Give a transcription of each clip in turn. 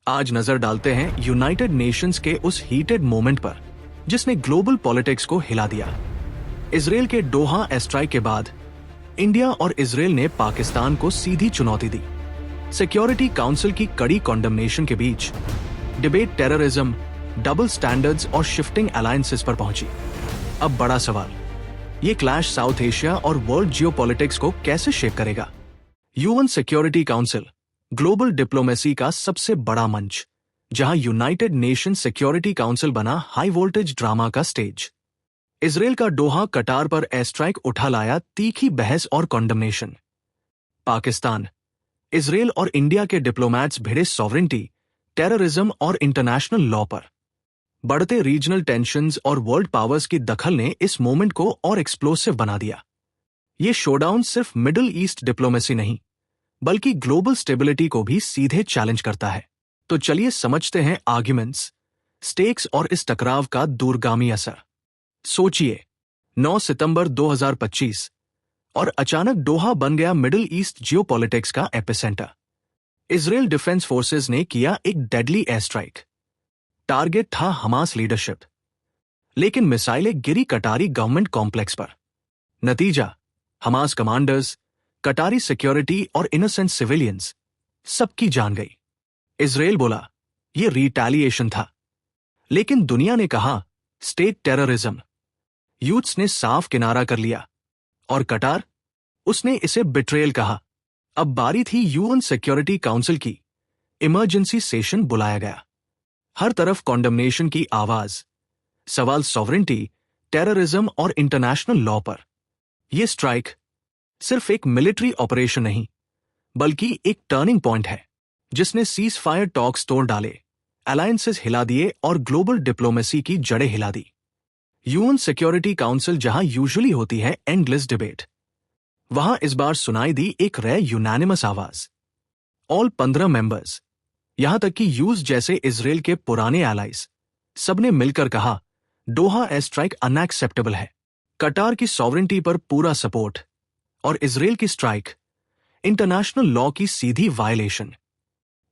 आज नजर डालते हैं यूनाइटेड नेशंस के उस हीटेड मोमेंट पर जिसने ग्लोबल पॉलिटिक्स को हिला दिया। इजराइल के डोहा एयर स्ट्राइक के बाद इंडिया और इजराइल ने पाकिस्तान को सीधी चुनौती दी। सिक्योरिटी काउंसिल की कड़ी कॉन्डमनेशन के बीच डिबेट टेररिज्म, डबल स्टैंडर्ड्स और शिफ्टिंग अलायंसेस पर पहुंची। अब बड़ा सवाल, ये क्लैश साउथ एशिया और वर्ल्ड जियोपॉलिटिक्स को कैसे शेप करेगा? UN security council global diplomacy का सबसे बड़ा मंच, जहां यूनाइटेड नेशन सिक्योरिटी काउंसिल बना हाई वोल्टेज ड्रामा का स्टेज। इजराइल का डोहा कटार पर एयर स्ट्राइक उठा लाया तीखी बहस और कॉन्डमनेशन। पाकिस्तान, इजराइल और इंडिया के डिप्लोमैट्स भिड़े सॉवरेंटी, टेररिज्म और इंटरनेशनल लॉ पर। बढ़ते रीजनल टेंशंस और वर्ल्ड पावर्स की दखल ने इस मोमेंट को और एक्सप्लोसिव बना दिया। ये शोडाउन सिर्फ मिडिल ईस्ट डिप्लोमेसी नहीं, बल्कि ग्लोबल स्टेबिलिटी को भी सीधे चैलेंज करता है। तो चलिए समझते हैं आर्ग्यूमेंट्स, स्टेक्स और इस टकराव का दूरगामी असर। सोचिए, 9 सितंबर 2025 और अचानक डोहा बन गया मिडिल ईस्ट जियोपॉलिटिक्स का एपिसेंटर। इजराइल डिफेंस फोर्सेस ने किया एक डेडली एयर स्ट्राइक। टारगेट था हमास लीडरशिप, लेकिन मिसाइलें गिरी कटारी गवर्नमेंट कॉम्प्लेक्स पर। नतीजा, हमास कमांडर्स, कटारी सिक्योरिटी और इनोसेंट सिविलियंस, सबकी जान गई। इजराइल बोला यह रिटेलिएशन था, लेकिन दुनिया ने कहा स्टेट टेररिज्म। यूथ्स ने साफ किनारा कर लिया, और कटार, उसने इसे बिट्रेयल कहा। अब बारी थी यूएन सिक्योरिटी काउंसिल की। इमरजेंसी सेशन बुलाया गया। हर तरफ कॉन्डमनेशन की आवाज, सवाल सॉवरेंटी, टेररिज्म और इंटरनेशनल लॉ पर। यह स्ट्राइक सिर्फ एक मिलिट्री ऑपरेशन नहीं, बल्कि एक टर्निंग पॉइंट है, जिसने सीज फायर टॉक्स तोड़ डाले, अलायंसेस हिला दिए और ग्लोबल डिप्लोमेसी की जड़ें हिला दी। यूएन सिक्योरिटी काउंसिल जहां यूजुअली होती है एंडलेस डिबेट, वहां इस बार सुनाई दी एक रेयर यूनानिमस आवाज। ऑल 15 मेंबर्स, यहां तक कि यूएस जैसे इजराइल के पुराने एलाइज, सबने मिलकर कहा डोहा एयर स्ट्राइक अनएक्सेप्टेबल है। कटार की सॉवरेंटी पर पूरा सपोर्ट, और इजराइल की स्ट्राइक इंटरनेशनल लॉ की सीधी वायलेशन।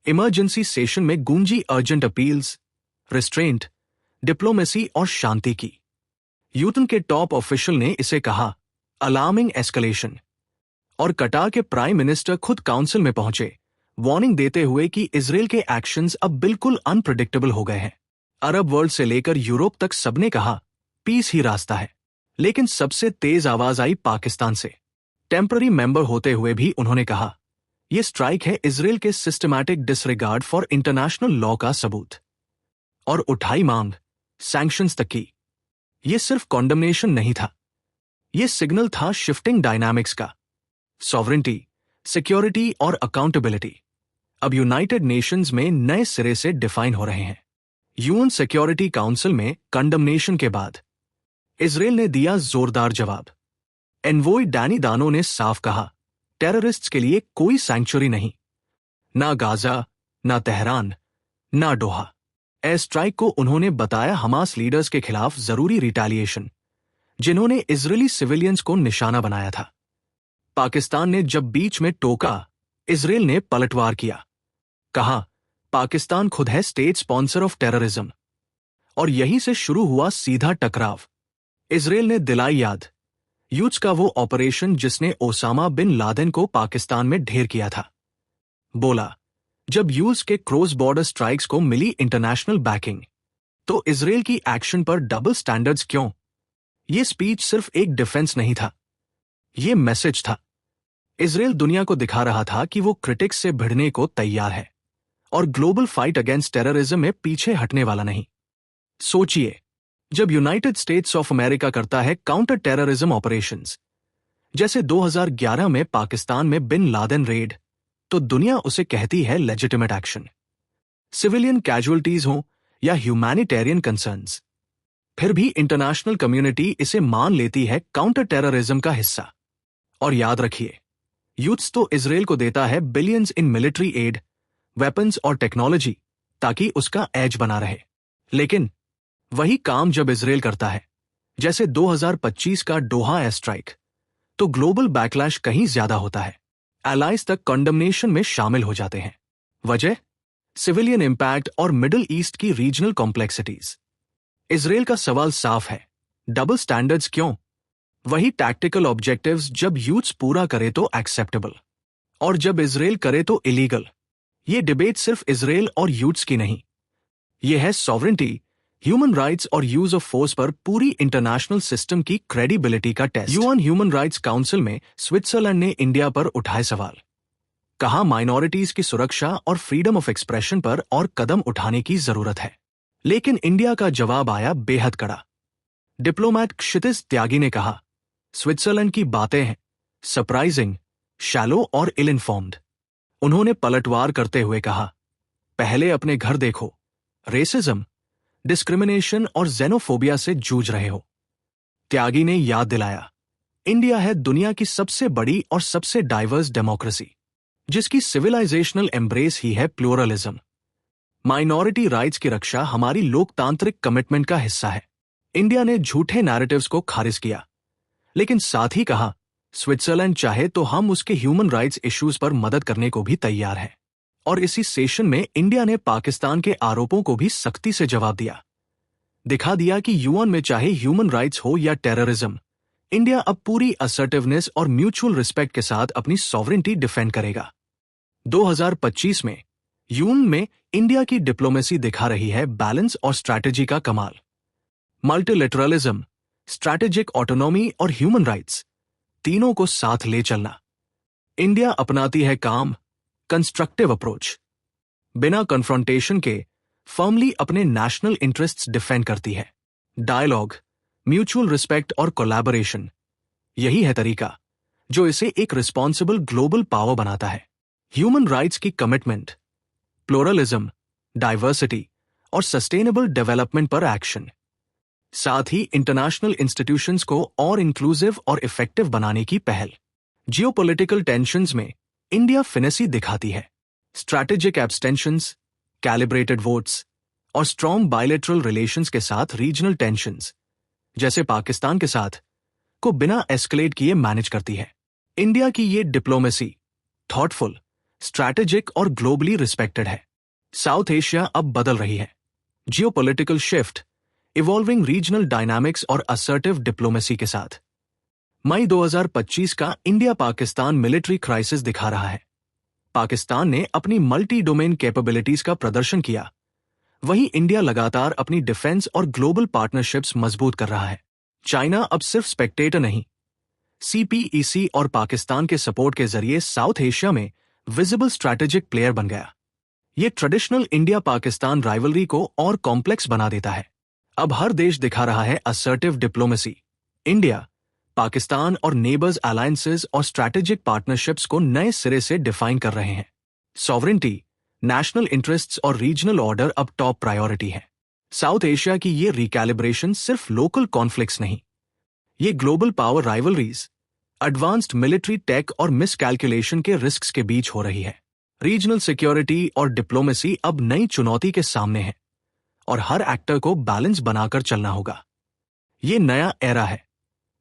इमरजेंसी सेशन में गूंजी अर्जेंट अपील्स, रिस्ट्रेंट, डिप्लोमेसी और शांति की। यूएन के टॉप ऑफिशियल ने इसे कहा अलार्मिंग एस्केलेशन, और कटार के प्राइम मिनिस्टर खुद काउंसिल में पहुंचे, वार्निंग देते हुए कि इजराइल के एक्शंस अब बिल्कुल अनप्रेडिक्टेबल हो गए हैं। अरब वर्ल्ड से लेकर यूरोप तक सबने कहा पीस ही रास्ता है, लेकिन सबसे तेज आवाज आई पाकिस्तान से। टेम्पररी मेंबर होते हुए भी उन्होंने कहा यह स्ट्राइक है इजराइल के systematic disregard for international law का सबूत, और उठाई मांग सैंक्शंस तक की। यह सिर्फ कॉन्डमनेशन नहीं था, यह सिग्नल था शिफ्टिंग डायनामिक्स का। सॉवरेंटी, सिक्योरिटी और अकाउंटेबिलिटी अब यूनाइटेड नेशंस में नए सिरे से डिफाइन हो रहे हैं। यूएन सिक्योरिटी काउंसिल में कंडमनेशन के बाद इजराइल ने दिया जोरदार जवाब। एनवॉय डैनी दानो ने साफ कहा टेररिस्ट्स के लिए कोई सैंक्चुरी नहीं, ना गाजा, ना तेहरान, ना डोहा। एयर स्ट्राइक को उन्होंने बताया हमास लीडर्स के खिलाफ जरूरी रिटेलिएशन, जिन्होंने इजरायली सिविलियंस को निशाना बनाया था। पाकिस्तान ने जब बीच में टोका, इजराइल ने पलटवार किया। कहा पाकिस्तान खुद है स्टेट स्पॉन्सर ऑफ टेररिज्म, और यहीं से शुरू हुआ सीधा टकराव। इजराइल ने दिलाई याद यूथ्स का वो ऑपरेशन जिसने ओसामा बिन लादेन को पाकिस्तान में ढेर किया था। बोला जब यूएस के क्रॉस बॉर्डर स्ट्राइक्स को मिली इंटरनेशनल बैकिंग, तो इजराइल की एक्शन पर डबल स्टैंडर्ड्स क्यों? ये स्पीच सिर्फ एक डिफेंस नहीं था, ये मैसेज था। इजराइल दुनिया को दिखा रहा था कि वो क्रिटिक्स से भिड़ने को तैयार है, और ग्लोबल फाइट अगेंस्ट टेररिज्म में पीछे हटने वाला नहीं। सोचिए, जब यूनाइटेड स्टेट्स ऑफ अमेरिका करता है काउंटर टेररिज्म ऑपरेशंस, जैसे 2011 में पाकिस्तान में बिन लादेन रेड, तो दुनिया उसे कहती है लेजिटिमेट एक्शन, सिविलियन कैजुअलिटीज हो या ह्यूमैनिटेरियन कंसर्न्स। फिर भी इंटरनेशनल कम्युनिटी इसे मान लेती है काउंटर टेररिज्म का हिस्सा। और याद रखिए, यूथ्स तो इजराइल को देता है billions in military add, weapons और टेक्नोलॉजी, ताकि उसका एज बना रहे। लेकिन वही काम जब इजराइल करता है, जैसे 2025 का डोहा एयर स्ट्राइक, तो ग्लोबल बैकलैश कहीं ज्यादा होता है। एलाइज तक कंडमनेशन में शामिल हो जाते हैं। वजह सिविलियन इम्पैक्ट और मिडिल ईस्ट की रीजनल कॉम्प्लेक्सिटीज। इजराइल का सवाल साफ है, डबल स्टैंडर्ड्स क्यों? वही टैक्टिकल ऑब्जेक्टिव्स, जब यूथ्स पूरा करे तो एक्सेप्टेबल और जब इजराइल करे तो इलीगल। ये डिबेट सिर्फ इजराइल और यूथ्स की नहीं, ये है सॉवरेंटी, ह्यूमन राइट्स और यूज ऑफ फोर्स पर पूरी इंटरनेशनल सिस्टम की क्रेडिबिलिटी का test. UN human rights council में स्विट्जरलैंड ने इंडिया पर उठाए सवाल, कहा माइनॉरिटीज की सुरक्षा और फ्रीडम ऑफ एक्सप्रेशन पर और कदम उठाने की जरूरत है। लेकिन इंडिया का जवाब आया बेहद कड़ा। डिप्लोमैट क्षितिज त्यागी ने कहा, स्विट्जरलैंड की बातें हैं सरप्राइजिंग, शैलो और इल इन्फॉर्म्ड। उन्होंने पलटवार करते हुए कहा, पहले अपने घर देखो, रेसिज्म, डिस्क्रिमिनेशन और जेनोफोबिया से जूझ रहे हो। त्यागी ने याद दिलाया, इंडिया है दुनिया की सबसे बड़ी और सबसे डाइवर्स डेमोक्रेसी, जिसकी सिविलाइजेशनल एम्ब्रेस ही है प्लूरलिज्म। माइनॉरिटी राइट्स की रक्षा हमारी लोकतांत्रिक कमिटमेंट का हिस्सा है। इंडिया ने झूठे नैरेटिव्स को खारिज किया, लेकिन साथ ही कहा, स्विट्जरलैंड चाहे तो हम उसके ह्यूमन राइट्स इश्यूज पर मदद करने को भी तैयार हैं। और इसी सेशन में इंडिया ने पाकिस्तान के आरोपों को भी सख्ती से जवाब दिया, दिखा दिया कि यूएन में चाहे ह्यूमन राइट्स हो या टेररिज्म, इंडिया अब पूरी असर्टिवनेस और म्यूचुअल रिस्पेक्ट के साथ अपनी सॉवरेंटी डिफेंड करेगा। 2025 में यूएन में इंडिया की डिप्लोमेसी दिखा रही है बैलेंस और स्ट्रैटेजी का कमाल। मल्टीलेटरलिज्म, स्ट्रैटेजिक ऑटोनॉमी और ह्यूमन राइट्स, तीनों को साथ ले चलना। इंडिया अपनाती है काम, कंस्ट्रक्टिव अप्रोच, बिना कन्फ्रंटेशन के फर्मली अपने नेशनल इंटरेस्ट्स डिफेंड करती है। डायलॉग, म्यूचुअल रिस्पेक्ट और कोलैबोरेशन, यही है तरीका जो इसे एक रिस्पॉन्सिबल ग्लोबल पावर बनाता है। ह्यूमन राइट्स की कमिटमेंट, प्लूरलिज्म, डाइवर्सिटी और सस्टेनेबल डेवलपमेंट पर एक्शन, साथ ही इंटरनेशनल इंस्टीट्यूशंस को और इंक्लूसिव और इफेक्टिव बनाने की पहल। जियोपॉलिटिकल टेंशंस में इंडिया फिनेसी दिखाती है, स्ट्रैटेजिक एब्सटेंशंस, कैलिब्रेटेड वोट्स और स्ट्रॉन्ग बायलैटरल रिलेशंस के साथ रीजनल टेंशंस, जैसे पाकिस्तान के साथ, को बिना एस्केलेट किए मैनेज करती है। इंडिया की ये डिप्लोमेसी थॉटफुल, स्ट्रैटेजिक और ग्लोबली रिस्पेक्टेड है। साउथ एशिया अब बदल रही है। Geopolitical shift, evolving regional dynamics और असर्टिव डिप्लोमेसी के साथ। मई 2025 का इंडिया पाकिस्तान मिलिट्री क्राइसिस दिखा रहा है। पाकिस्तान ने अपनी मल्टी डोमेन कैपेबिलिटीज का प्रदर्शन किया, वहीं इंडिया लगातार अपनी डिफेंस और ग्लोबल पार्टनरशिप्स मजबूत कर रहा है। चाइना अब सिर्फ स्पेक्टेटर नहीं, सीपीईसी और पाकिस्तान के सपोर्ट के जरिए साउथ एशिया में विजिबल स्ट्रैटेजिक प्लेयर बन गया। ये ट्रेडिशनल इंडिया पाकिस्तान राइवलरी को और कॉम्प्लेक्स बना देता है। अब हर देश दिखा रहा है असर्टिव डिप्लोमेसी। इंडिया, पाकिस्तान और नेबर्स अलायंसेस और स्ट्रैटेजिक पार्टनरशिप्स को नए सिरे से डिफाइन कर रहे हैं। सॉवरेंटी, नेशनल इंटरेस्ट्स और रीजनल ऑर्डर अब टॉप प्रायोरिटी है। साउथ एशिया की ये रिकैलिब्रेशन सिर्फ लोकल कॉन्फ्लिक्ट्स नहीं, ये global power rivalries, advanced military tech और मिसकैलकुलेशन के रिस्क्स के बीच हो रही है। रीजनल सिक्योरिटी और डिप्लोमेसी अब नई चुनौती के सामने है और हर एक्टर को बैलेंस बनाकर चलना होगा। ये नया एरा है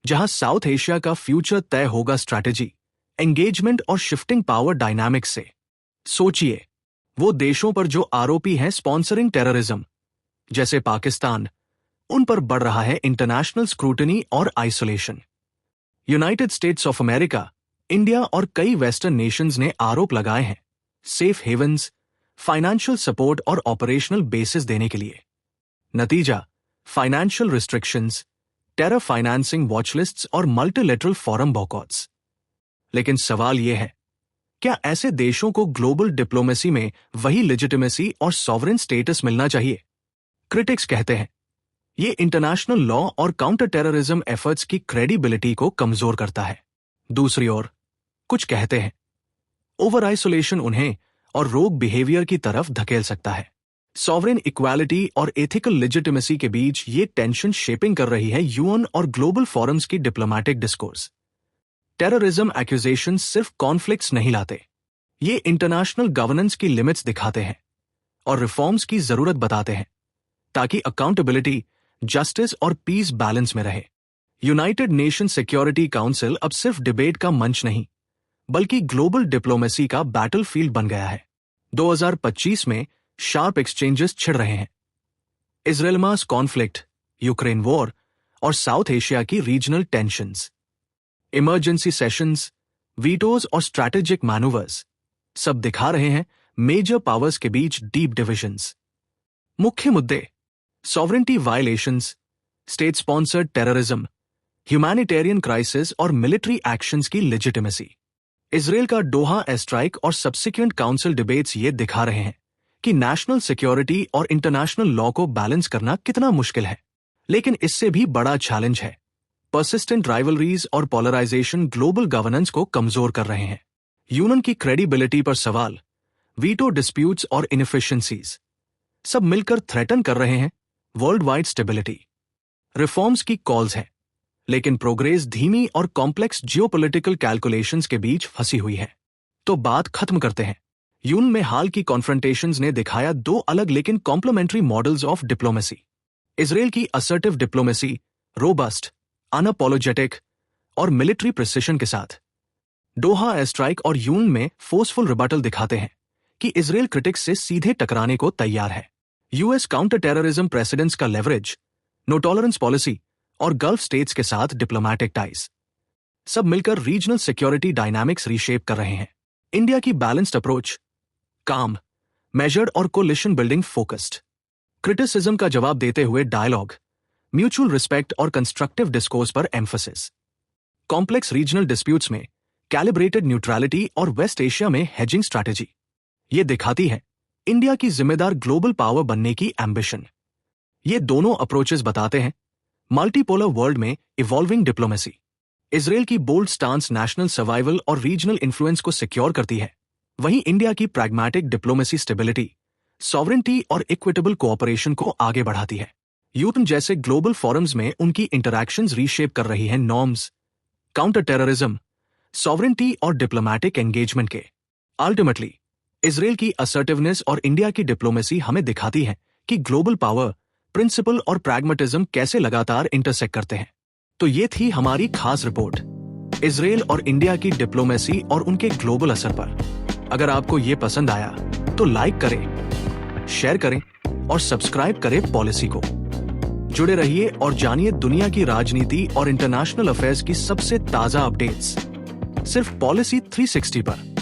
जहां साउथ एशिया का फ्यूचर तय होगा स्ट्रैटेजी, एंगेजमेंट और शिफ्टिंग पावर डायनामिक्स से। सोचिए, वो देशों पर जो आरोपी हैं स्पॉन्सरिंग टेररिज्म, जैसे पाकिस्तान, उन पर बढ़ रहा है इंटरनेशनल स्क्रूटनी और isolation. United states of America, India और कई वेस्टर्न नेशंस ने आरोप लगाए हैं सेफ हेवन्स, फाइनेंशियल सपोर्ट और ऑपरेशनल बेसिस देने के लिए। नतीजा, फाइनेंशियल रिस्ट्रिक्शंस, टेरर फाइनेंसिंग वॉचलिस्ट्स और मल्टीलेटरल फॉरम बॉयकॉट्स। लेकिन सवाल यह है, क्या ऐसे देशों को ग्लोबल डिप्लोमेसी में वही लेजिटिमेसी और सॉवरेन स्टेटस मिलना चाहिए? क्रिटिक्स कहते हैं ये इंटरनेशनल लॉ और काउंटर टेररिज्म एफर्ट्स की क्रेडिबिलिटी को कमजोर करता है। दूसरी ओर कुछ कहते हैं ओवर आइसोलेशन उन्हें और रोग बिहेवियर की तरफ धकेल सकता है। सॉवरेन इक्वालिटी और एथिकल लेजिटिमेसी के बीच ये टेंशन शेपिंग कर रही है यूएन और ग्लोबल फोरम्स की डिप्लोमैटिक डिस्कोर्स। टेररिज्म एक्यूजेशंस सिर्फ कॉन्फ्लिक्ट्स नहीं लाते, ये इंटरनेशनल गवर्नेंस की लिमिट्स दिखाते हैं और रिफॉर्म्स की जरूरत बताते हैं ताकि अकाउंटेबिलिटी, जस्टिस और पीस बैलेंस में रहे। यूनाइटेड नेशन सिक्योरिटी काउंसिल अब सिर्फ डिबेट का मंच नहीं, बल्कि ग्लोबल डिप्लोमेसी का बैटलफील्ड बन गया है। 2025 में शार्प एक्सचेंजेस छिड़ रहे हैं। इजराइल मास कॉन्फ्लिक्ट, यूक्रेन वॉर और साउथ एशिया की regional tensions, emergency sessions, vetoes और स्ट्रैटेजिक मैनूवर्स सब दिखा रहे हैं मेजर पावर्स के बीच डीप डिविजन्स। मुख्य मुद्दे: sovereignty violations, state sponsored terrorism, humanitarian crisis और मिलिट्री एक्शंस की लेजिटिमेसी। इजराइल का डोहा एयर स्ट्राइक और सब्सिक्वेंट काउंसिल डिबेट्स ये दिखा रहे हैं कि नेशनल सिक्योरिटी और इंटरनेशनल लॉ को बैलेंस करना कितना मुश्किल है। लेकिन इससे भी बड़ा चैलेंज है, पर्सिस्टेंट राइवलरीज और पोलराइजेशन ग्लोबल गवर्नेंस को कमजोर कर रहे हैं। यूएन की क्रेडिबिलिटी पर सवाल, वीटो डिस्प्यूट्स और इनएफिशिएंसीज सब मिलकर थ्रेटन कर रहे हैं वर्ल्ड वाइड स्टेबिलिटी। रिफॉर्म्स की कॉल्स हैं, लेकिन प्रोग्रेस धीमी और कॉम्प्लेक्स जियोपॉलिटिकल कैलकुलेशंस के बीच फंसी हुई है। तो बात खत्म करते हैं। यूएन में हाल की कॉन्फ्रंटेशंस ने दिखाया दो अलग लेकिन complementary models of diplomacy. Israel की असर्टिव डिप्लोमेसी, रोबस्ट, अनअपोलोजेटिक और मिलिट्री प्रिसिशन के साथ डोहा एयर स्ट्राइक और यूएन में फोर्सफुल रिबटल दिखाते हैं कि इजराइल क्रिटिक्स से सीधे टकराने को तैयार है। यूएस काउंटर टेररिज्म प्रेसिडेंट्स का लेवरेज, नो टॉलरेंस पॉलिसी और गल्फ स्टेट्स के साथ डिप्लोमैटिक टाइज सब मिलकर रीजनल सिक्योरिटी डायनामिक्स रीशेप कर रहे हैं। इंडिया की बैलेंस्ड अप्रोच, काम, मेजर्ड और कोलिशन बिल्डिंग फोकस्ड, क्रिटिसिज्म का जवाब देते हुए डायलॉग, म्यूचुअल रिस्पेक्ट और कंस्ट्रक्टिव डिस्कोर्स पर एम्फेसिस, कॉम्प्लेक्स रीजनल डिस्प्यूट्स में कैलिब्रेटेड न्यूट्रलिटी और वेस्ट एशिया में हेजिंग स्ट्रैटेजी। ये दिखाती है इंडिया की जिम्मेदार ग्लोबल पावर बनने की एम्बिशन। ये दोनों अप्रोचेस बताते हैं मल्टीपोलर वर्ल्ड में इवॉल्विंग डिप्लोमेसी। इजराइल की बोल्ड स्टांस नेशनल सर्वाइवल और रीजनल इन्फ्लुएंस को सिक्योर करती है, वहीं इंडिया की प्रैग्मेटिक डिप्लोमेसी स्टेबिलिटी, सॉवरेंटी और इक्विटेबल कोऑपरेशन को आगे बढ़ाती है। यूएन जैसे ग्लोबल फोरम्स में उनकी इंटरैक्शंस रीशेप कर रही हैं नॉर्म्स, काउंटर टेररिज्म, सॉवरेंटी और डिप्लोमैटिक एंगेजमेंट के। अल्टीमेटली इजराइल की असर्टिवनेस और इंडिया की डिप्लोमेसी हमें दिखाती है कि ग्लोबल पावर, प्रिंसिपल और प्रैग्मेटिज्म कैसे लगातार इंटरसेक्ट करते हैं। तो ये थी हमारी खास रिपोर्ट, इजराइल और इंडिया की डिप्लोमेसी और उनके ग्लोबल असर पर। अगर आपको ये पसंद आया तो लाइक करें, शेयर करें और सब्सक्राइब करें पॉलिसी को। जुड़े रहिए और जानिए दुनिया की राजनीति और इंटरनेशनल अफेयर्स की सबसे ताजा अपडेट्स सिर्फ पॉलिसी 360 पर।